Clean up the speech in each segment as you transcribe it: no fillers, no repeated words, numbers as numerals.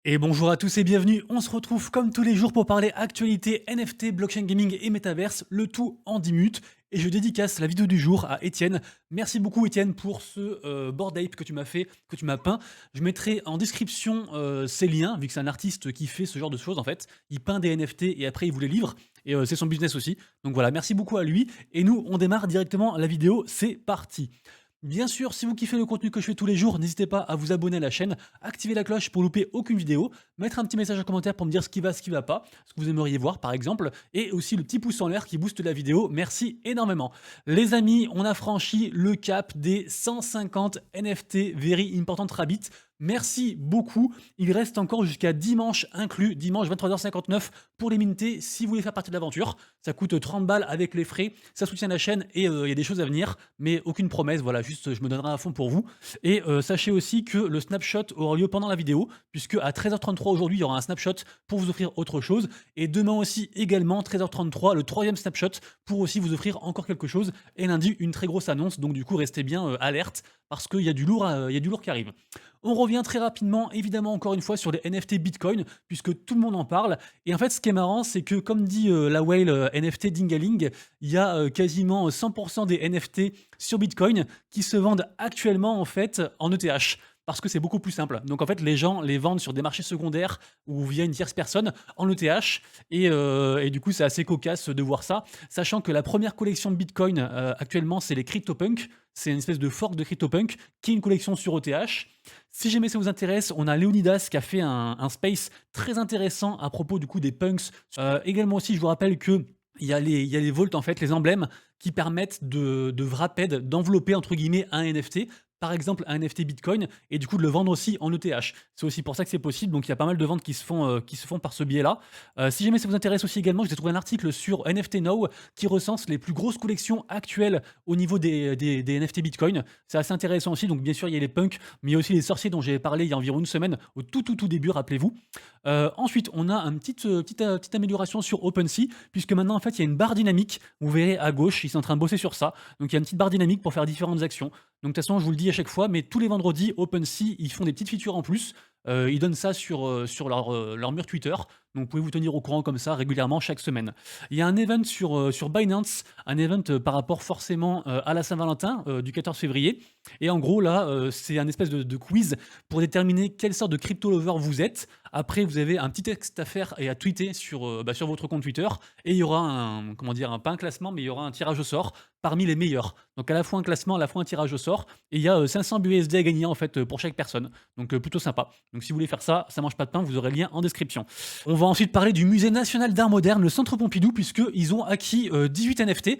Et bonjour à tous et bienvenue, on se retrouve comme tous les jours pour parler actualité, NFT, blockchain gaming et métaverse, le tout en 10 minutes. Et je dédicace la vidéo du jour à Étienne. Merci beaucoup Étienne pour ce board ape que tu m'as fait, que tu m'as peint. Je mettrai en description ces liens, vu que c'est un artiste qui fait ce genre de choses en fait. Il peint des NFT et après il vous les livre. Et c'est son business aussi. Donc voilà, merci beaucoup à lui. Et nous, on démarre directement la vidéo, c'est parti. Bien sûr, si vous kiffez le contenu que je fais tous les jours, n'hésitez pas à vous abonner à la chaîne, activer la cloche pour louper aucune vidéo, mettre un petit message en commentaire pour me dire ce qui va pas, ce que vous aimeriez voir par exemple, et aussi le petit pouce en l'air qui booste la vidéo. Merci énormément. Les amis, on a franchi le cap des 150 NFT Very Important Rabbit. Merci beaucoup. Il reste encore jusqu'à dimanche inclus, dimanche 23h59 pour les minter si vous voulez faire partie de l'aventure. Ça coûte 30 balles avec les frais, ça soutient la chaîne et il y a des choses à venir, mais aucune promesse, voilà, juste je me donnerai à fond pour vous. Et sachez aussi que le snapshot aura lieu pendant la vidéo, puisque à 13h33 aujourd'hui, il y aura un snapshot pour vous offrir autre chose. Et demain aussi, également, 13h33, le troisième snapshot pour aussi vous offrir encore quelque chose. Et lundi, une très grosse annonce, donc du coup, restez bien alerte, parce qu'il y a du lourd qui arrive. On revient très rapidement, évidemment, encore une fois, sur les NFT Bitcoin, puisque tout le monde en parle. Et en fait, ce qui est marrant, c'est que, comme dit la whale NFT Dingaling, il y a quasiment 100% des NFT sur Bitcoin qui se vendent actuellement, en fait, en ETH. Parce que c'est beaucoup plus simple. Donc en fait, les gens les vendent sur des marchés secondaires ou via une tierce personne en ETH. Et du coup, c'est assez cocasse de voir ça. Sachant que la première collection de Bitcoin actuellement, c'est les CryptoPunk. C'est une espèce de fork de CryptoPunk qui est une collection sur ETH. Si jamais ça vous intéresse, on a Leonidas qui a fait un space très intéressant à propos du coup des punks. Également aussi, je vous rappelle que il y a les vaults, en fait, les emblèmes qui permettent de wrapped, d'envelopper entre guillemets un NFT, par exemple un NFT Bitcoin, et du coup de le vendre aussi en ETH. C'est aussi pour ça que c'est possible, donc il y a pas mal de ventes qui se font par ce biais-là. Si jamais ça vous intéresse aussi également, j'ai trouvé un article sur NFT Now qui recense les plus grosses collections actuelles au niveau des NFT Bitcoin. C'est assez intéressant aussi, donc bien sûr il y a les punks, mais il y a aussi les sorciers dont j'ai parlé il y a environ une semaine, au tout début, rappelez-vous. Ensuite, on a une petite amélioration sur OpenSea, puisque maintenant en fait il y a une barre dynamique, vous verrez à gauche, ils sont en train de bosser sur ça, donc il y a une petite barre dynamique pour faire différentes actions. Donc de toute façon, je vous le dis à chaque fois, mais tous les vendredis, OpenSea, ils font des petites features en plus. Ils donnent ça sur leur mur Twitter. Donc vous pouvez vous tenir au courant comme ça régulièrement chaque semaine. Il y a un event sur Binance, un event par rapport forcément à la Saint-Valentin du 14 février. Et en gros, là, c'est un espèce de quiz pour déterminer quelle sorte de crypto lover vous êtes. Après, vous avez un petit texte à faire et à tweeter sur votre compte Twitter. Et il y aura pas un classement, mais il y aura un tirage au sort parmi les meilleurs. Donc à la fois un classement, à la fois un tirage au sort. Et il y a 500 BUSD à gagner en fait pour chaque personne. Donc plutôt sympa. Donc si vous voulez faire ça, ça mange pas de pain, vous aurez le lien en description. On va ensuite parler du Musée national d'art moderne, le Centre Pompidou, puisqu'ils ont acquis 18 NFT,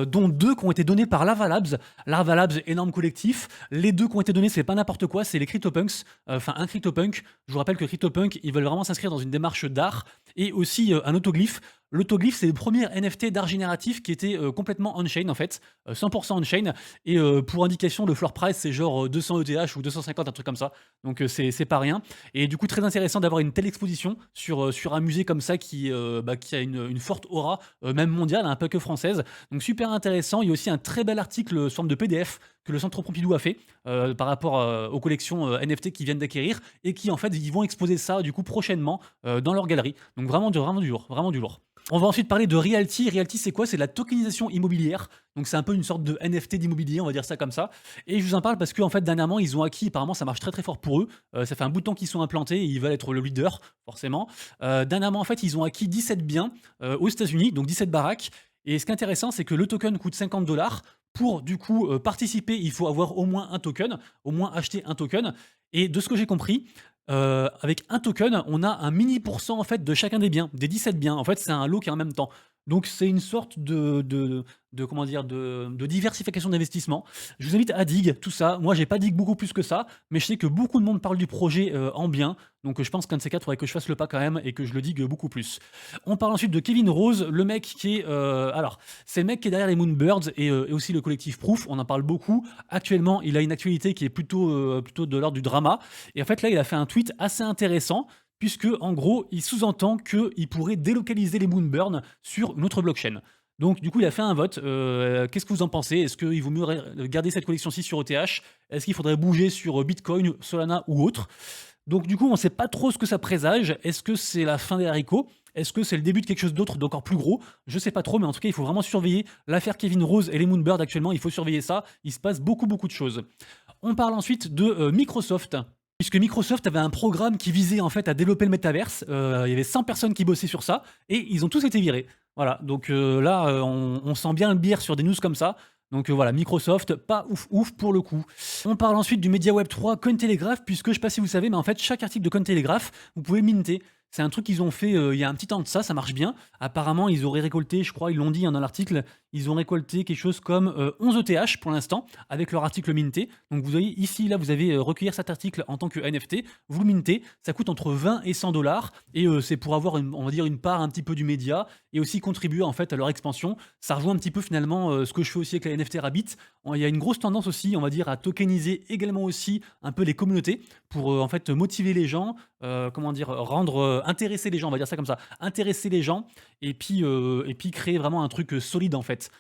dont 2 qui ont été donnés par Lava Labs. Lava Labs, énorme collectif. Les 2 qui ont été donnés, c'est pas n'importe quoi, c'est les CryptoPunks. Enfin, un CryptoPunk. Je vous rappelle que CryptoPunk, ils veulent vraiment s'inscrire dans une démarche d'art. Et aussi un autoglyphe. L'autoglyphe, c'est le premier NFT d'art génératif qui était complètement on-chain en fait, 100% on-chain. Et pour indication, le floor price, c'est genre 200 ETH ou 250, un truc comme ça. Donc c'est pas rien. Et du coup, très intéressant d'avoir une telle exposition sur un musée comme ça qui a une forte aura, même mondiale, hein, pas que française. Donc super intéressant. Il y a aussi un très bel article sous forme de PDF que le Centre Pompidou a fait par rapport aux collections NFT qu'ils viennent d'acquérir et qui en fait ils vont exposer ça du coup prochainement dans leur galerie. Donc vraiment du lourd, vraiment du lourd. On va ensuite parler de Realty. Realty, c'est quoi? C'est de la tokenisation immobilière. Donc c'est un peu une sorte de NFT d'immobilier, on va dire ça comme ça. Et je vous en parle parce qu'en fait dernièrement ils ont acquis, apparemment ça marche très fort pour eux. Ça fait un bout de temps qu'ils sont implantés et ils veulent être le leader forcément. Dernièrement en fait ils ont acquis 17 biens aux États-Unis, donc 17 baraques. Et ce qui est intéressant, c'est que le token coûte 50 $. Pour du coup participer, il faut avoir au moins un token, au moins acheter un token. Et de ce que j'ai compris, avec un token, on a un mini pourcent en fait de chacun des biens, des 17 biens. En fait, c'est un lot qui est en même temps. Donc c'est une sorte de diversification d'investissement. Je vous invite à dig tout ça. Moi, j'ai pas dig beaucoup plus que ça, mais je sais que beaucoup de monde parle du projet en bien. Donc je pense qu'un de ces quatre, il faudrait que je fasse le pas quand même et que je le digue beaucoup plus. On parle ensuite de Kevin Rose, le mec qui est... c'est le mec qui est derrière les Moonbirds et aussi le collectif Proof. On en parle beaucoup. Actuellement, il a une actualité qui est plutôt de l'ordre du drama. Et en fait, là, il a fait un tweet assez intéressant puisque en gros, il sous-entend qu'il pourrait délocaliser les Moonburn sur une autre blockchain. Donc du coup, il a fait un vote. Qu'est-ce que vous en pensez? Est-ce qu'il vaut mieux garder cette collection-ci sur ETH? Est-ce qu'il faudrait bouger sur Bitcoin, Solana ou autre? Donc du coup, on ne sait pas trop ce que ça présage. Est-ce que c'est la fin des haricots? Est-ce que c'est le début de quelque chose d'autre, d'encore plus gros? Je sais pas trop, mais en tout cas, il faut vraiment surveiller l'affaire Kevin Rose et les Moonbird actuellement. Il faut surveiller ça. Il se passe beaucoup, beaucoup de choses. On parle ensuite de Microsoft. Puisque Microsoft avait un programme qui visait en fait à développer le métaverse, il y avait 100 personnes qui bossaient sur ça et ils ont tous été virés. Voilà, donc là, on sent bien le bière sur des news comme ça. Donc voilà, Microsoft, pas ouf ouf pour le coup. On parle ensuite du Media Web 3 Cointelegraph, puisque je sais pas si vous savez, mais en fait, chaque article de Cointelegraph, vous pouvez minter. C'est un truc qu'ils ont fait il y a un petit temps de ça, ça marche bien. Apparemment, ils auraient récolté, je crois, ils l'ont dit hein, dans l'article, ils ont récolté quelque chose comme 11 ETH pour l'instant, avec leur article minté. Donc vous voyez ici, là, vous avez recueillir cet article en tant que NFT, vous le mintez, ça coûte entre 20 et 100 dollars, et c'est pour avoir, on va dire, une part un petit peu du média, et aussi contribuer en fait à leur expansion. Ça rejoint un petit peu finalement ce que je fais aussi avec la NFT Rabbit. Il y a une grosse tendance aussi, on va dire, à tokeniser également aussi un peu les communautés pour en fait motiver les gens, comment dire, rendre intéresser les gens, on va dire ça comme ça, intéresser les gens et puis créer vraiment un truc solide en fait,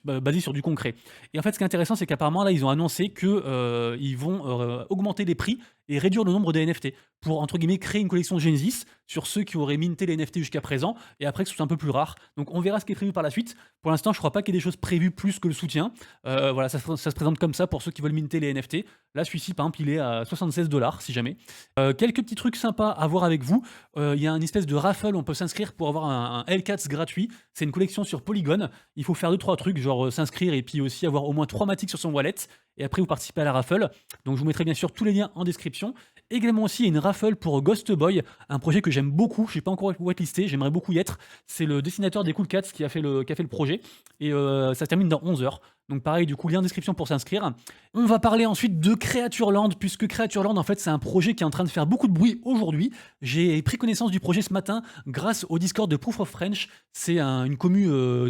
basé sur du concret. Et en fait, ce qui est intéressant, c'est qu'apparemment là, ils ont annoncé que ils vont augmenter les prix et réduire le nombre des NFT pour entre guillemets créer une collection Genesis sur ceux qui auraient minté les NFT jusqu'à présent et après que ce soit un peu plus rare. Donc on verra ce qui est prévu par la suite. Pour l'instant, je crois pas qu'il y ait des choses prévues plus que le soutien. Voilà, ça se présente comme ça pour ceux qui veulent minter les NFT. Là, celui-ci, par exemple, il est à 76 dollars si jamais. Quelques petits trucs sympas à voir avec vous. Il y a une espèce de raffle, on peut s'inscrire pour avoir un Hellcats gratuit. C'est une collection sur Polygon. Il faut faire 2-3 trucs, genre s'inscrire et puis aussi avoir au moins 3 matiques sur son wallet. Et après, vous participez à la raffle. Donc, je vous mettrai bien sûr tous les liens en description. Également aussi, il y a une raffle pour Ghost Boy, un projet que j'aime beaucoup. Je n'ai pas encore whitelisté, j'aimerais beaucoup y être. C'est le dessinateur des Cool Cats qui a fait le projet. Et ça se termine dans 11 heures. Donc pareil, du coup, lien en description pour s'inscrire. On va parler ensuite de Creatureland, puisque Creatureland, en fait, c'est un projet qui est en train de faire beaucoup de bruit aujourd'hui. J'ai pris connaissance du projet ce matin grâce au Discord de Proof of French. C'est une commu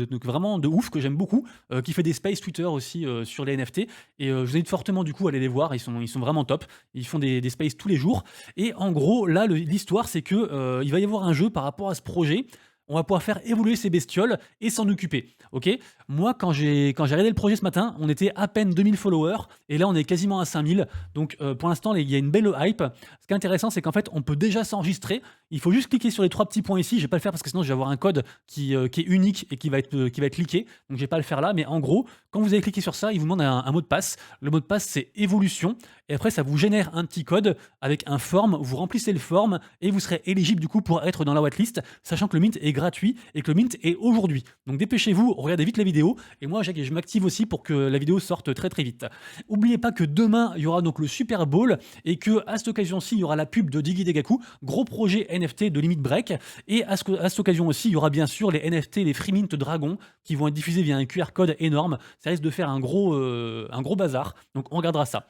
donc vraiment de ouf que j'aime beaucoup, qui fait des space Twitter aussi sur les NFT. Et je vous invite fortement du coup à aller les voir, ils sont vraiment top. Ils font des spaces tous les jours. Et en gros, là, l'histoire, c'est que il va y avoir un jeu par rapport à ce projet. On va pouvoir faire évoluer ces bestioles et s'en occuper. Ok. Moi, quand j'ai regardé le projet ce matin, on était à peine 2000 followers et là, on est quasiment à 5000. Donc, pour l'instant, il y a une belle hype. Ce qui est intéressant, c'est qu'en fait, on peut déjà s'enregistrer. Il faut juste cliquer sur les 3 petits points ici. Je vais pas le faire parce que sinon, je vais avoir un code qui est unique et qui va être leaké. Donc, je vais pas le faire là. Mais en gros, quand vous avez cliqué sur ça, il vous demande un mot de passe. Le mot de passe, c'est évolution. Et après, ça vous génère un petit code avec un form. Vous remplissez le form et vous serez éligible du coup pour être dans la whitelist, sachant que le mint est gratuit et que le mint est aujourd'hui. Donc dépêchez-vous, regardez vite la vidéo. Et moi, je m'active aussi pour que la vidéo sorte très très vite. N'oubliez pas que demain, il y aura donc le Super Bowl et que à cette occasion-ci, il y aura la pub de Diggy Degaku, gros projet NFT de Limit Break. Et à cette occasion aussi, il y aura bien sûr les NFT, les Free Mint Dragon qui vont être diffusés via un QR code énorme. Ça risque de faire un gros bazar. Donc on regardera ça.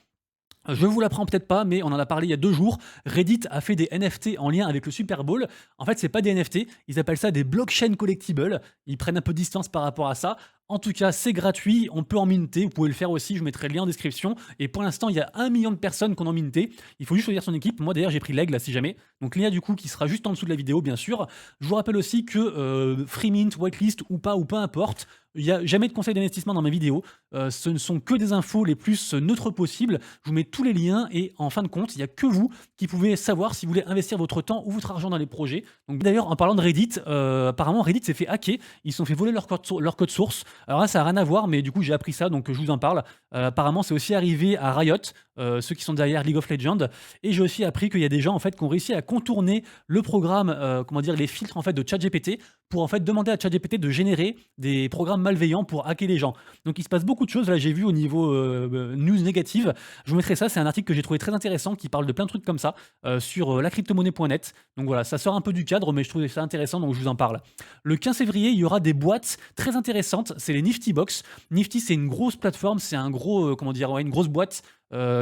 Je vous l'apprends peut-être pas, mais on en a parlé il y a 2 jours. Reddit a fait des NFT en lien avec le Super Bowl. En fait, c'est pas des NFT, ils appellent ça des blockchain collectibles. Ils prennent un peu de distance par rapport à ça. En tout cas, c'est gratuit, on peut en minter, vous pouvez le faire aussi, je vous mettrai le lien en description. Et pour l'instant, il y a 1 million de personnes qui en ont minté. Il faut juste choisir son équipe. Moi d'ailleurs, j'ai pris l'aigle, si jamais. Donc lien du coup qui sera juste en dessous de la vidéo, bien sûr. Je vous rappelle aussi que free mint, whitelist ou peu importe, il n'y a jamais de conseils d'investissement dans mes vidéos. Ce ne sont que des infos les plus neutres possibles. Je vous mets tous les liens et en fin de compte, il n'y a que vous qui pouvez savoir si vous voulez investir votre temps ou votre argent dans les projets. Donc d'ailleurs, en parlant de Reddit, apparemment Reddit s'est fait hacker. Ils se sont fait voler leur code source. Alors là, ça n'a rien à voir, mais du coup, j'ai appris ça, donc je vous en parle. Apparemment, c'est aussi arrivé à Riot, ceux qui sont derrière League of Legends. Et j'ai aussi appris qu'il y a des gens en fait qui ont réussi à contourner le programme, comment dire, les filtres en fait de ChatGPT pour en fait demander à ChatGPT de générer des programmes malveillants pour hacker les gens. Donc il se passe beaucoup de choses. Là, j'ai vu au niveau news négative. Je vous mettrai ça. C'est un article que j'ai trouvé très intéressant qui parle de plein de trucs comme ça sur lacryptomonnaie.net. Donc voilà, ça sort un peu du cadre, mais je trouvais ça intéressant, donc je vous en parle. Le 15 février, il y aura des boîtes très intéressantes. C'est les Nifty Box. Nifty, c'est une grosse plateforme, c'est un gros, comment dire, ouais, une grosse boîte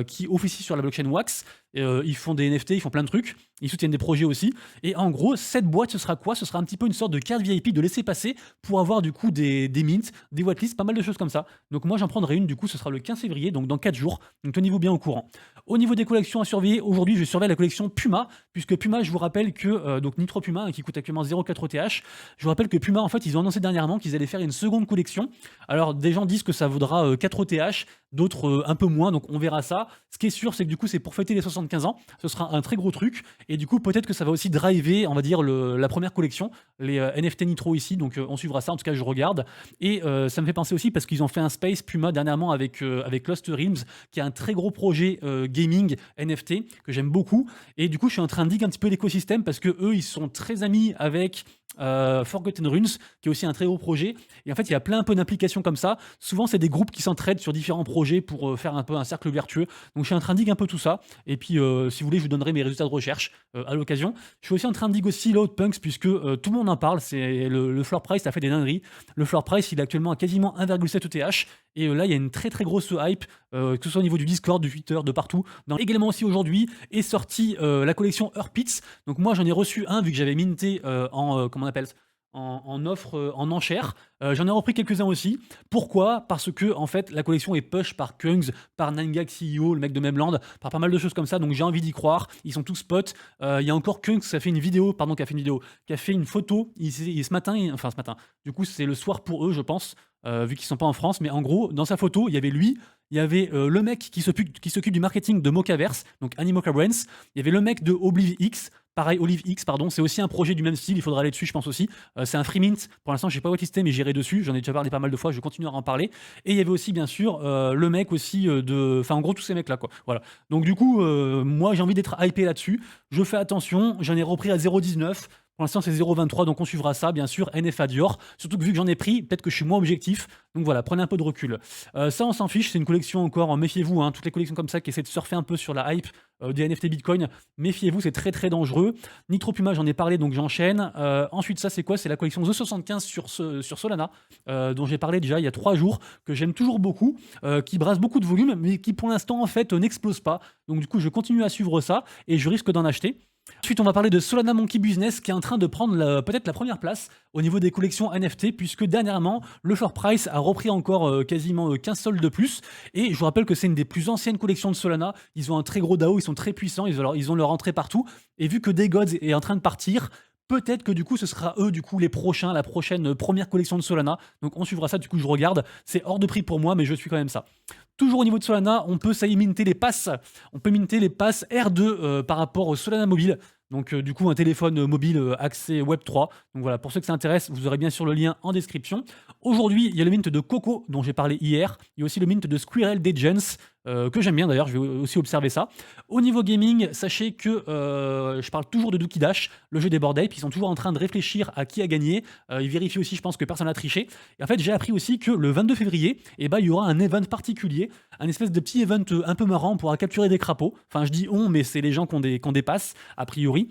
qui officie sur la blockchain Wax. Ils font des NFT, ils font plein de trucs. Ils soutiennent des projets aussi. Et en gros, cette boîte, ce sera quoi? Ce sera un petit peu une sorte de carte VIP de laisser passer pour avoir du coup des mints, des whitelists, pas mal de choses comme ça. Donc moi, j'en prendrai une, du coup, ce sera le 15 février, donc dans 4 jours. Donc tenez-vous bien au courant. Au niveau des collections à surveiller, aujourd'hui, je surveille la collection Puma, puisque Puma, je vous rappelle que, donc Nitro Puma, qui coûte actuellement 0,4 ETH, je vous rappelle que Puma, en fait, ils ont annoncé dernièrement qu'ils allaient faire une seconde collection. Alors, des gens disent que ça vaudra 4 ETH, d'autres un peu moins, donc on verra ça. Ce qui est sûr, c'est que du coup, c'est pour fêter les 60 75 ans, ce sera un très gros truc et du coup, peut-être que ça va aussi driver, on va dire la première collection, les, NFT Nitro ici, donc on suivra ça. En tout cas, je regarde et ça me fait penser aussi parce qu'ils ont fait un space Puma dernièrement avec Lost Realms, qui est un très gros projet, gaming NFT que j'aime beaucoup et du coup, je suis en train de dig un petit peu l'écosystème parce qu'eux, ils sont très amis avec, Forgotten Runes, qui est aussi un très gros projet et en fait, il y a plein un peu d'implications comme ça. Souvent, c'est des groupes qui s'entraident sur différents projets pour, faire un peu un cercle vertueux. Donc je suis en train de dig un peu tout ça et puis, si vous voulez, je vous donnerai mes résultats de recherche, à l'occasion. Je suis aussi en train de dig aussi Load Punks puisque, tout le monde en parle, c'est le floor price a fait des dingueries. Le floor price, il est actuellement à quasiment 1,7 ETH et là, il y a une très, très grosse hype, que ce soit au niveau du Discord, du Twitter, de partout. Également aussi aujourd'hui est sortie, la collection Earth Pits. Donc moi, j'en ai reçu un vu que j'avais minté, comment on appelle ça? En offre, en enchère. J'en ai repris quelques-uns aussi. Pourquoi? Parce que en fait, la collection est push par Kungs, par 9gag CEO, le mec de Memland, par pas mal de choses comme ça, donc j'ai envie d'y croire. Ils sont tous potes. Il y a encore Kungs qui a fait une vidéo, pardon, qui a fait une photo, ce matin, enfin ce matin, du coup c'est le soir pour eux je pense, vu qu'ils sont pas en France, mais en gros, dans sa photo, il y avait lui, il y avait, le mec qui s'occupe du marketing de Mocaverse, donc Animoca Brands, il y avait le mec de ObliveX, pareil, OliveX, pardon, c'est aussi un projet du même style, il faudra aller dessus, je pense aussi. C'est un free mint, pour l'instant, j'ai pas wetlisté, mais j'irai dessus, j'en ai déjà parlé pas mal de fois, je continuerai à en parler. Et il y avait aussi, bien sûr, le mec aussi, enfin, en gros, tous ces mecs-là, quoi. Voilà. Donc, du coup, moi, j'ai envie d'être hypé là-dessus. Je fais attention, j'en ai repris à 0,19. Pour l'instant, c'est 0,23, donc on suivra ça, bien sûr. NFA Dior. Surtout que vu que j'en ai pris, peut-être que je suis moins objectif. Donc voilà, prenez un peu de recul. Ça, on s'en fiche, c'est une collection encore, méfiez-vous, hein, toutes les collections comme ça qui essaient de surfer un peu sur la hype, des NFT Bitcoin, méfiez-vous, c'est très très dangereux. Nitro Puma, j'en ai parlé, donc j'enchaîne. Ensuite, ça, c'est quoi? C'est la collection The 75 sur Solana, dont j'ai parlé déjà il y a 3 jours, que j'aime toujours beaucoup, qui brasse beaucoup de volume, mais qui pour l'instant, en fait, n'explose pas. Donc du coup, je continue à suivre ça et je risque d'en acheter. Ensuite, on va parler de Solana Monkey Business qui est en train de prendre peut-être la première place au niveau des collections NFT puisque dernièrement, le floor price a repris encore, quasiment, 15 soldes de plus et je vous rappelle que c'est une des plus anciennes collections de Solana. Ils ont un très gros DAO, ils sont très puissants, ils ont leur entrée partout et vu que Daygods est en train de partir, peut-être que du coup ce sera eux du coup les prochains, la prochaine, première collection de Solana. Donc on suivra ça, du coup je regarde. C'est hors de prix pour moi mais je suis quand même ça. Toujours au niveau de Solana, on peut ça y est minter les passes. On peut minter les passes R2, par rapport au Solana Mobile. Donc du coup un téléphone, mobile, accès Web3. Donc voilà, pour ceux que ça intéresse, vous aurez bien sûr le lien en description. Aujourd'hui, il y a le mint de Coco dont j'ai parlé hier. Il y a aussi le mint de Squirrel Legends, que j'aime bien d'ailleurs, je vais aussi observer ça. Au niveau gaming, sachez que, je parle toujours de Dookie Dash, le jeu des Bored Ape. Ils sont toujours en train de réfléchir à qui a gagné. Ils vérifient aussi, je pense que personne n'a triché. Et en fait, j'ai appris aussi que le 22 février, eh ben, il y aura un event particulier, un espèce de petit event, un peu marrant. On pourra capturer des crapauds. Enfin, je dis on, mais c'est les gens qu'on dépasse, a priori.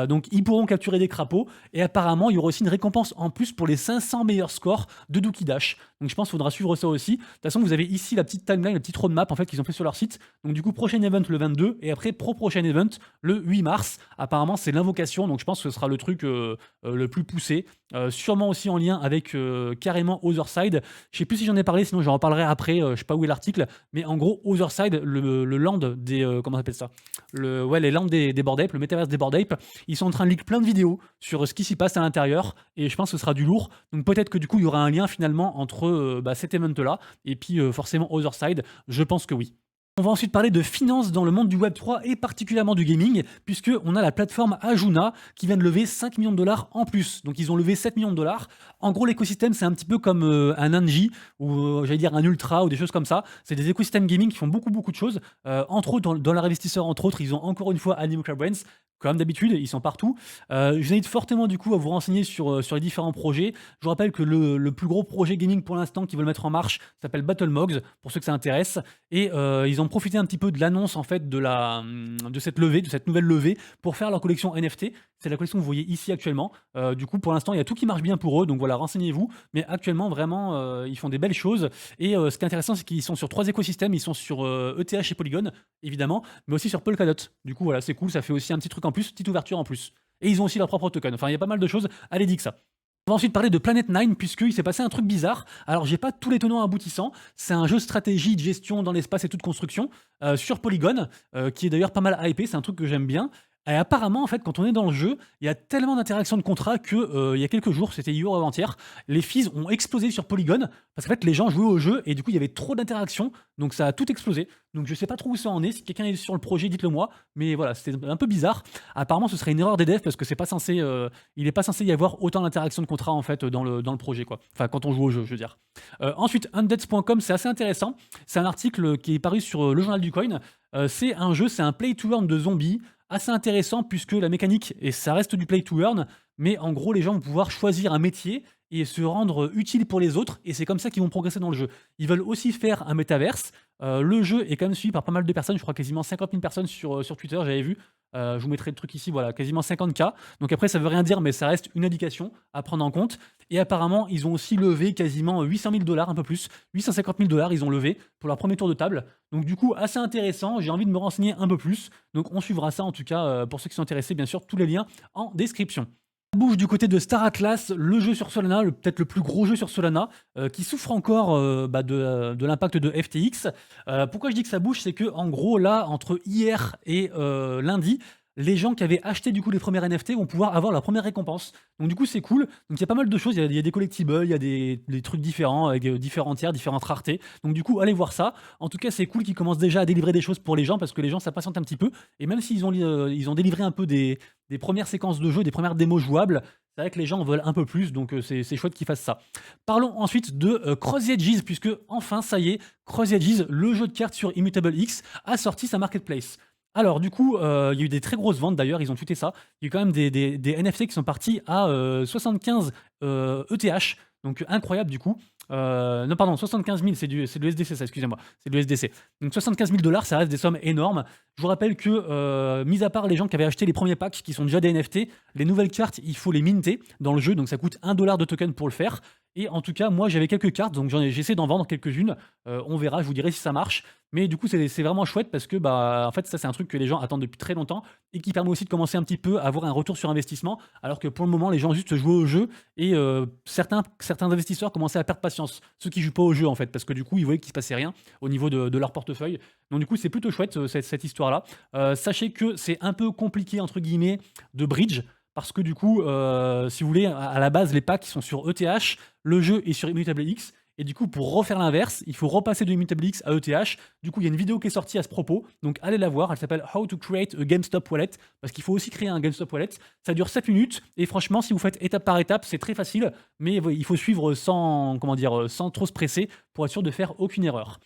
Donc, ils pourront capturer des crapauds. Et apparemment, il y aura aussi une récompense en plus pour les 500 meilleurs scores de Dookie Dash. Donc, je pense qu'il faudra suivre ça aussi. De toute façon, vous avez ici la petite timeline, la petite roadmap en fait qu'ils ont fait sur leur site. Donc, du coup, prochain event le 22 et après, prochain event le 8 mars. Apparemment, c'est l'invocation. Donc, je pense que ce sera le truc, le plus poussé. Sûrement aussi en lien avec, carrément Otherside. Je sais plus si j'en ai parlé, sinon j'en reparlerai après. Je sais pas où est l'article. Mais en gros, Otherside, le land des. Comment on appelle ça? Ouais, les lands des Bored Ape, le métaverse des Bored Ape. Ils sont en train de leak plein de vidéos sur ce qui s'y passe à l'intérieur et je pense que ce sera du lourd. Donc peut-être que du coup il y aura un lien finalement entre, cet event là et puis, forcément Otherside. Je pense que oui. On va ensuite parler de finance dans le monde du Web3 et particulièrement du gaming, puisqu'on a la plateforme Ajuna qui vient de lever 5 millions de dollars en plus. Donc ils ont levé 7 millions de dollars. En gros, l'écosystème, c'est un petit peu comme, un Anji ou, j'allais dire un Ultra ou des choses comme ça. C'est des écosystèmes gaming qui font beaucoup, beaucoup de choses. Entre autres, dans leur investisseur, entre autres, ils ont encore une fois Animoca Brands. Comme d'habitude, ils sont partout. Je vous invite fortement du coup à vous renseigner sur les différents projets. Je vous rappelle que le plus gros projet gaming pour l'instant qu'ils veulent mettre en marche s'appelle BattleMogs, pour ceux que ça intéresse. Et ils ont profité un petit peu de l'annonce en fait de cette levée, de cette nouvelle levée, pour faire leur collection NFT. C'est la collection que vous voyez ici actuellement. Du coup, pour l'instant, il y a tout qui marche bien pour eux. Donc voilà, renseignez-vous. Mais actuellement, vraiment, ils font des belles choses. Et ce qui est intéressant, c'est qu'ils sont sur 3 écosystèmes. Ils sont sur, ETH et Polygon, évidemment, mais aussi sur Polkadot. Du coup, voilà, c'est cool. Ça fait aussi un petit truc en plus, petite ouverture en plus. Et ils ont aussi leur propre token. Enfin, il y a pas mal de choses. Allez, dit que ça. On va ensuite parler de Planet 9 puisqu'il s'est passé un truc bizarre. Alors j'ai pas tous les tenants aboutissants. C'est un jeu de stratégie, de gestion dans l'espace et toute construction, sur Polygon, qui est d'ailleurs pas mal hypé. C'est un truc que j'aime bien. Et apparemment, en fait, quand on est dans le jeu, il y a tellement d'interactions de contrats que, il y a quelques jours, c'était hier ou avant-hier, les fees ont explosé sur Polygon parce qu'en fait, les gens jouaient au jeu et du coup, il y avait trop d'interactions, donc ça a tout explosé. Donc je sais pas trop où ça en est. Si quelqu'un est sur le projet, dites-le moi. Mais voilà, c'était un peu bizarre. Apparemment, ce serait une erreur des devs parce que c'est pas censé, il est pas censé y avoir autant d'interactions de contrats en fait dans le projet quoi. Enfin, quand on joue au jeu, je veux dire. Ensuite, undeads.com, c'est assez intéressant. C'est un article qui est paru sur le journal du coin. C'est un jeu, c'est un play to earn de zombies assez intéressant puisque la mécanique, et ça reste du play to earn, mais en gros, les gens vont pouvoir choisir un métier et se rendre utile pour les autres, et c'est comme ça qu'ils vont progresser dans le jeu. Ils veulent aussi faire un métaverse. Le jeu est quand même suivi par pas mal de personnes, je crois quasiment 50 000 personnes sur Twitter, j'avais vu. Je vous mettrai le truc ici, voilà, quasiment 50K. Donc après, ça veut rien dire, mais ça reste une indication à prendre en compte. Et apparemment, ils ont aussi levé quasiment 800 000 dollars, un peu plus. 850 000 dollars, ils ont levé pour leur premier tour de table. Donc du coup, assez intéressant. J'ai envie de me renseigner un peu plus. Donc on suivra ça en tout cas. Pour ceux qui sont intéressés, bien sûr, tous les liens en description. On bouge du côté de Star Atlas, le jeu sur Solana, peut-être le plus gros jeu sur Solana, qui souffre encore de l'impact de FTX. Pourquoi je dis que ça bouge, c'est que en gros là, entre hier et lundi, les gens qui avaient acheté du coup les premières NFT vont pouvoir avoir leur première récompense. Donc du coup c'est cool. Donc il y a pas mal de choses, il y a des collectibles, il y a des trucs différents avec différents tiers, différentes raretés. Donc du coup allez voir ça. En tout cas c'est cool qu'ils commencent déjà à délivrer des choses pour les gens parce que les gens s'impatientent un petit peu. Et même s'ils ont, ils ont délivré un peu des premières séquences de jeu, des premières démos jouables, c'est vrai que les gens en veulent un peu plus, donc c'est chouette qu'ils fassent ça. Parlons ensuite de Cross the Edges, puisque enfin, ça y est, Cross the Edges, le jeu de cartes sur Immutable X, a sorti sa marketplace. Alors du coup, il y a eu des très grosses ventes d'ailleurs, ils ont tweeté ça. Il y a eu quand même des NFT qui sont partis à 75 ETH, donc incroyable du coup. Non pardon, 75 000, c'est du SDC ça, excusez-moi, c'est du SDC. Donc 75 000 dollars, ça reste des sommes énormes. Je vous rappelle que, mis à part les gens qui avaient acheté les premiers packs qui sont déjà des NFT, les nouvelles cartes, il faut les minter dans le jeu, donc ça coûte 1 dollar de token pour le faire. Et en tout cas, moi j'avais quelques cartes, donc j'essaie d'en vendre quelques-unes. On verra, je vous dirai si ça marche. Mais du coup, c'est vraiment chouette parce que, bah, en fait, ça c'est un truc que les gens attendent depuis très longtemps et qui permet aussi de commencer un petit peu à avoir un retour sur investissement, alors que pour le moment, les gens juste jouent au jeu et certains investisseurs commençaient à perdre patience. Ceux qui jouent pas au jeu, en fait, parce que du coup, ils voyaient qu'il se passait rien au niveau de leur portefeuille. Donc du coup, c'est plutôt chouette cette histoire-là. Sachez que c'est un peu compliqué, entre guillemets, de bridge. Parce que du coup, si vous voulez, à la base, les packs sont sur ETH, le jeu est sur Immutable X, et du coup, pour refaire l'inverse, il faut repasser de Immutable X à ETH. Du coup, il y a une vidéo qui est sortie à ce propos, donc allez la voir, elle s'appelle How to create a GameStop wallet, parce qu'il faut aussi créer un GameStop wallet. Ça dure 7 minutes, et franchement, si vous faites étape par étape, c'est très facile, mais il faut suivre sans, comment dire, sans trop se presser pour être sûr de faire aucune erreur.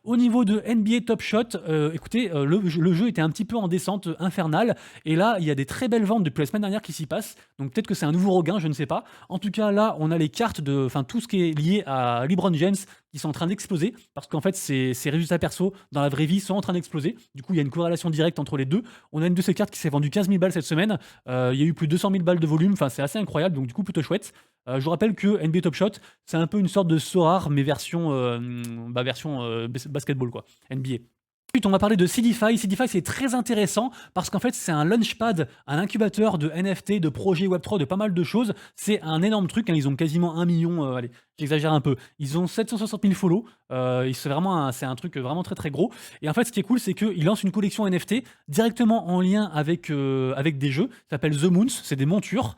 Au niveau de NBA Top Shot, écoutez, le jeu était un petit peu en descente infernale. Et là, il y a des très belles ventes depuis la semaine dernière qui s'y passent. Donc peut-être que c'est un nouveau regain, je ne sais pas. En tout cas, là, on a les cartes de. Enfin, tout ce qui est lié à LeBron James qui sont en train d'exploser. Parce qu'en fait, ses résultats perso dans la vraie vie sont en train d'exploser. Du coup, il y a une corrélation directe entre les deux. On a une de ces cartes qui s'est vendue 15 000 balles cette semaine. Il y a eu plus de 200 000 balles de volume. Enfin, c'est assez incroyable. Donc, du coup, plutôt chouette. Je vous rappelle que NBA Top Shot, c'est un peu une sorte de Sorare, mais version basketball, quoi. NBA. Ensuite, on va parler de Seedify. Seedify, c'est très intéressant parce qu'en fait, c'est un launchpad, un incubateur de NFT, de projets Web3, de pas mal de choses. C'est un énorme truc. Hein. Ils ont quasiment 1 million. Allez, j'exagère un peu. Ils ont 760 000 follow. C'est un truc vraiment très très gros. Et en fait, ce qui est cool, c'est qu'ils lancent une collection NFT directement en lien avec des jeux. Ça s'appelle The Moons. C'est des montures.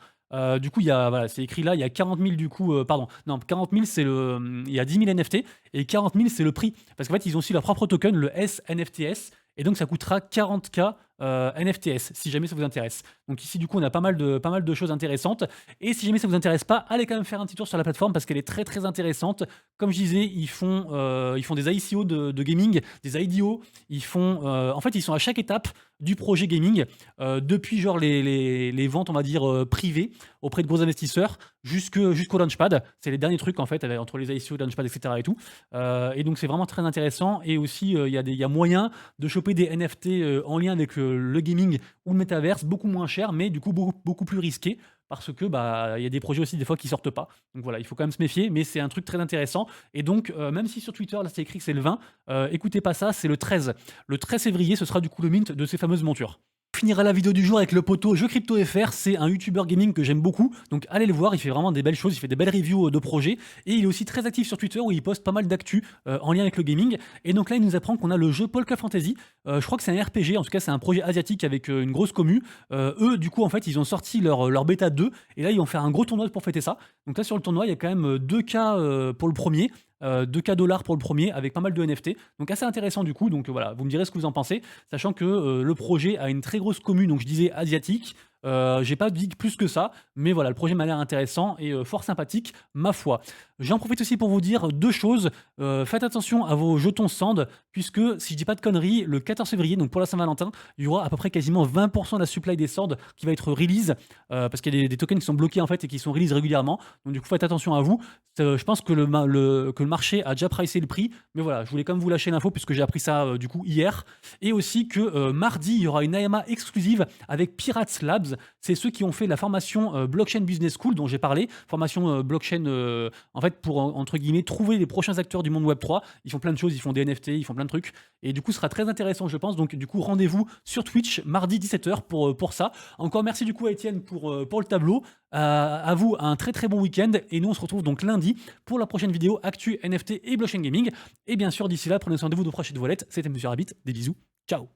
Du coup, voilà, c'est écrit là, il y a 40 000 du coup, pardon, non, 40 000 il y a 10 000 NFT et 40 000 c'est le prix. Parce qu'en fait, ils ont aussi leur propre token, le SNFTS, et donc ça coûtera 40K NFTS, si jamais ça vous intéresse. Donc ici, du coup, on a pas mal de choses intéressantes. Et si jamais ça vous intéresse pas, allez quand même faire un petit tour sur la plateforme parce qu'elle est très très intéressante. Comme je disais, ils font des ICO de gaming, des IDO. En fait, ils sont à chaque étape du projet gaming, depuis genre les ventes, on va dire, privées auprès de gros investisseurs jusqu'au Launchpad. C'est les derniers trucs en fait, entre les ICO, Launchpad, etc. et tout. Et donc c'est vraiment très intéressant. Et aussi, il y a moyen de choper des NFT en lien avec le gaming ou le métaverse, beaucoup moins cher, mais du coup beaucoup plus risqué. Parce que il y a des projets aussi des fois qui sortent pas. Donc voilà, il faut quand même se méfier, mais c'est un truc très intéressant. Et donc, même si sur Twitter, là c'est écrit que c'est le 20, écoutez pas ça, c'est le 13. Le 13 février, ce sera du coup le mint de ces fameuses montures. finira la vidéo du jour avec le poteau Jeux Crypto FR. C'est un youtubeur gaming que j'aime beaucoup. Donc allez le voir, il fait vraiment des belles choses, il fait des belles reviews de projets. Et il est aussi très actif sur Twitter où il poste pas mal d'actu en lien avec le gaming. Et donc là, il nous apprend qu'on a le jeu Polka Fantasy. Je crois que c'est un RPG, en tout cas c'est un projet asiatique avec une grosse commu. Eux, du coup, en fait, ils ont sorti leur bêta 2. Et là, ils vont faire un gros tournoi pour fêter ça. Donc là, sur le tournoi, il y a quand même 2K pour le premier. 2K dollars pour le premier avec pas mal de NFT, donc assez intéressant du coup. Donc voilà, vous me direz ce que vous en pensez, sachant que le projet a une très grosse commune, donc je disais asiatique. J'ai pas dit plus que ça, mais voilà, le projet m'a l'air intéressant et fort sympathique, ma foi. J'en profite aussi pour vous dire deux choses. Faites attention à vos jetons Sand, puisque si je dis pas de conneries, le 14 février, donc pour la Saint-Valentin, il y aura à peu près quasiment 20% de la supply des Sand qui va être release, parce qu'il y a des tokens qui sont bloqués en fait et qui sont release régulièrement. Donc du coup, faites attention à vous. Je pense que que le marché a déjà pricé le prix, mais voilà, je voulais quand même vous lâcher l'info puisque j'ai appris ça du coup hier. Et aussi que mardi, il y aura une AMA exclusive avec Pirates Labs. C'est ceux qui ont fait la formation Blockchain Business School dont j'ai parlé, formation blockchain en fait pour entre guillemets trouver les prochains acteurs du monde Web 3. Ils font plein de choses, ils font des NFT, ils font plein de trucs. Et du coup, ce sera très intéressant, je pense. Donc du coup, rendez-vous sur Twitch mardi 17h pour ça. Encore merci du coup à Étienne pour le tableau. À vous, un très très bon week-end. Et nous, on se retrouve donc lundi pour la prochaine vidéo Actu, NFT et Blockchain Gaming. Et bien sûr, d'ici là, prenez soin de vous, de vos proches et de vos lettres. C'était Monsieur Rabbit. Des bisous. Ciao.